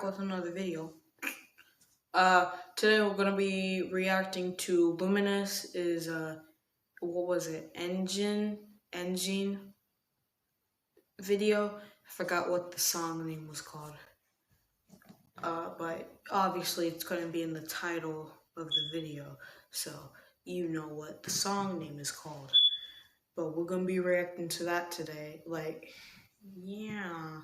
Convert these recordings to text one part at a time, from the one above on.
with another video. Today we're gonna be reacting to Luminous is what was it? Engine video. I forgot what the song name was called. But obviously it's gonna be in the title of the video, so you know what the song name is called. But we're gonna be reacting to that today. Like, yeah.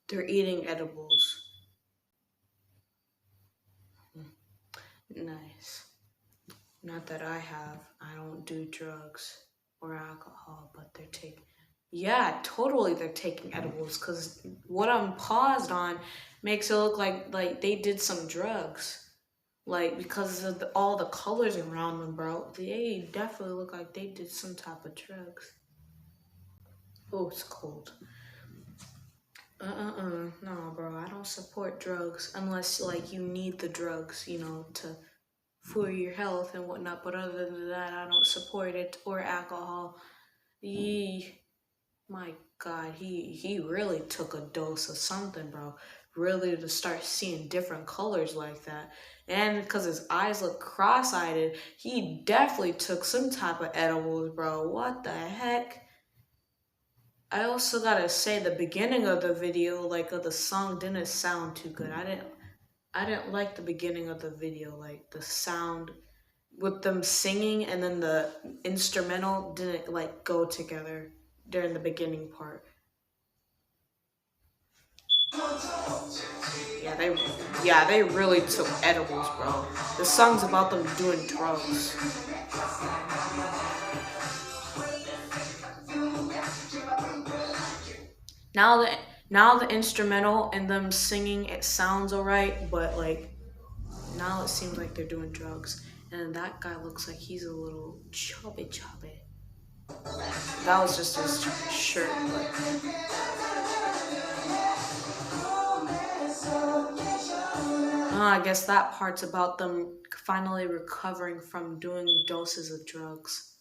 They're eating edibles. Nice. Not that I don't do drugs or alcohol, but they're taking, yeah, totally they're taking edibles, because what I'm paused on makes it look like they did some drugs. Like, because of all the colors around them, bro. They definitely look like they did some type of drugs. Oh, it's cold. No, bro, I don't support drugs unless, like, you need the drugs, you know, for your health and whatnot. But other than that, I don't support it, or alcohol. My God, he really took a dose of something, bro. Really, to start seeing different colors like that. And because his eyes look cross-eyed, he definitely took some type of edibles, bro. What the heck? I also gotta say, the beginning of the video, like of the song, didn't sound too good. I didn't like the beginning of the video, like the sound with them singing and then the instrumental didn't like go together during the beginning part. Yeah, they really took edibles, bro. The song's about them doing drugs. Now the instrumental and them singing, it sounds alright, but like now it seems like they're doing drugs. And that guy looks like he's a little chubby. That was just his shirt, but I guess that part's about them finally recovering from doing doses of drugs.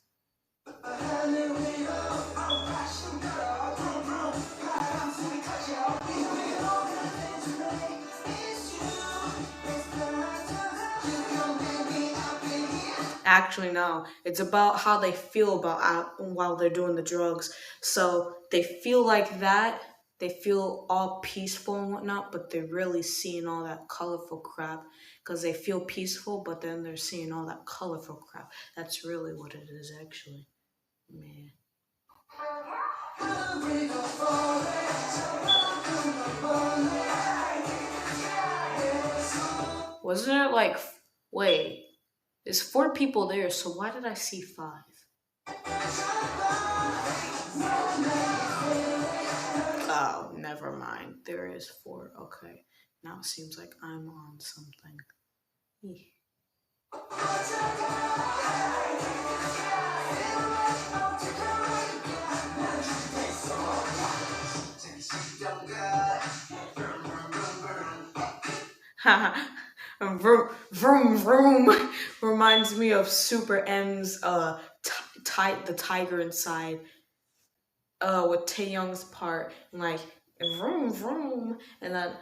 Actually, no. It's about how they feel about while they're doing the drugs. So they feel like that. They feel all peaceful and whatnot, but they're really seeing all that colorful crap because they feel peaceful, but then they're seeing all that colorful crap. That's really what it is, actually. Man. Wasn't it like, wait, there's 4 people there, so why did I see 5? Oh, never mind. There is 4. Okay. Now it seems like I'm on something. Vroom, vroom, vroom reminds me of Super M's the tiger inside with Taeyoung's part, and like vroom vroom, and then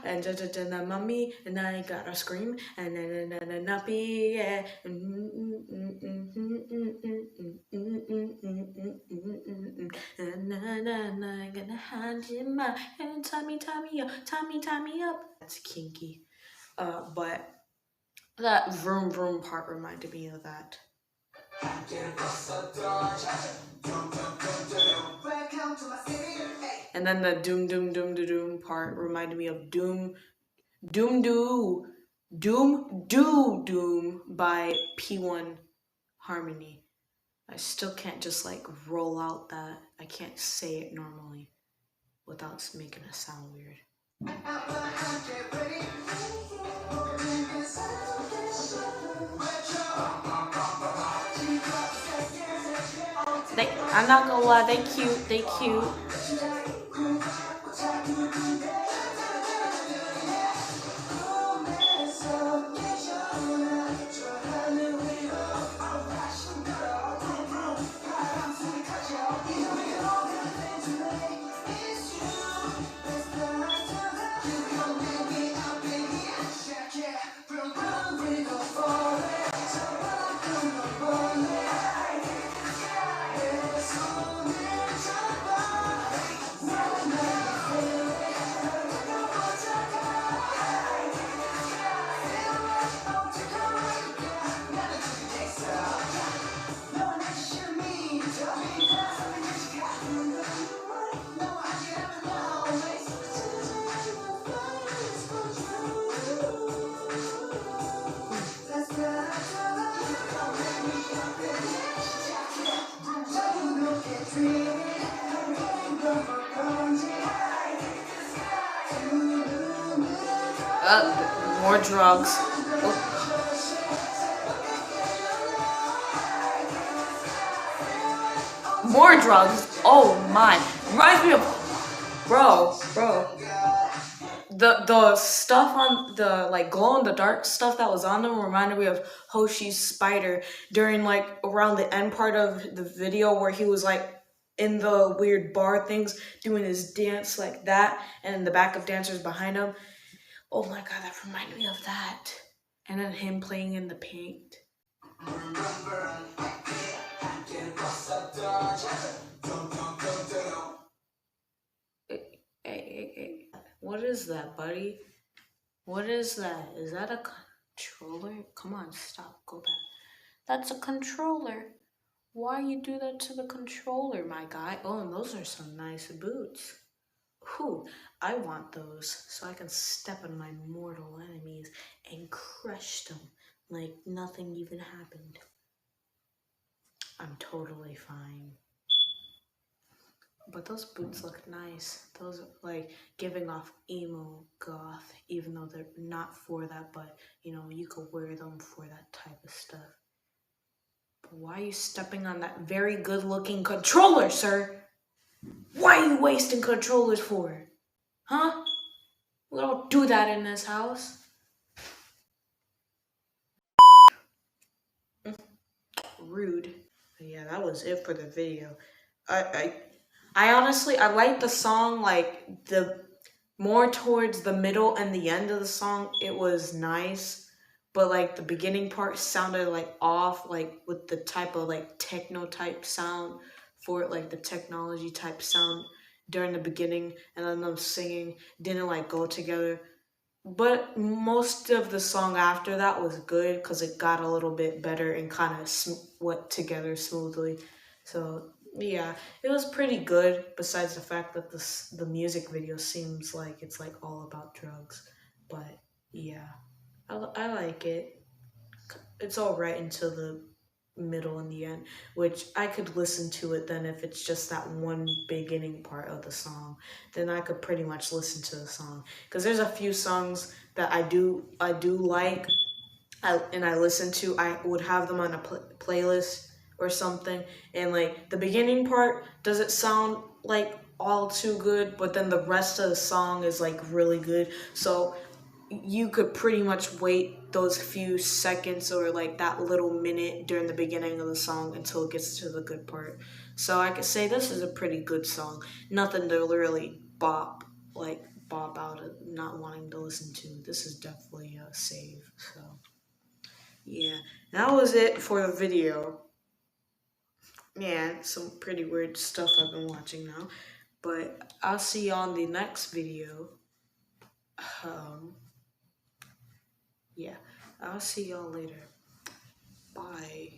and the mummy, and then I gotta scream, and then nappy, yeah, and I'm gonna hand him my and tie me up. That's kinky. But that vroom vroom part reminded me of that. And then the doom doom doom doom doom part reminded me of doom by P1 Harmony. I still can't just like roll out that. I can't say it normally without making it sound weird. I'm not gonna lie, they cute, they cute. More drugs. Oh. More drugs. Oh my. Reminds me of bro. The stuff on the like glow in the dark stuff that was on them reminded me of Hoshi's spider during like around the end part of the video where he was like in the weird bar things doing his dance like that, and in the back of dancers behind him. Oh my god, that reminded me of that. And then him playing in the paint. Hey. What is that, buddy? What is that? Is that a controller? Come on, stop. Go back. That's a controller. Why you do that to the controller, my guy? Oh, and those are some nice boots. Whew, I want those so I can step on my mortal enemies and crush them like nothing even happened. I'm totally fine. But those boots look nice. Those are like giving off emo goth, even though they're not for that, but you know, you could wear them for that type of stuff. But why are you stepping on that very good looking controller, sir? Why are you wasting controllers for? Huh? We don't do that in this house. Rude. But yeah, that was it for the video. I honestly, I like the song, like the more towards the middle and the end of the song, it was nice. But like the beginning part sounded like off, like with the type of like techno type sound for it, like the technology type sound during the beginning, and then them singing didn't like go together. But most of the song after that was good because it got a little bit better and kind of went together smoothly. So yeah, it was pretty good. Besides the fact that the music video seems like it's like all about drugs, but yeah, I like it. It's all right until the middle and the end, which I could listen to it then if it's just that one beginning part of the song, then I could pretty much listen to the song. Because there's a few songs that I do like, and I listen to. I would have them on a playlist or something, and like the beginning part doesn't sound like all too good, but then the rest of the song is like really good. So you could pretty much wait those few seconds or like that little minute during the beginning of the song until it gets to the good part. So I could say this is a pretty good song. Nothing to really bop out of not wanting to listen to. This is definitely a save. So yeah, that was it for the video. Yeah, some pretty weird stuff I've been watching now. But I'll see you on the next video. Yeah, I'll see y'all later. Bye.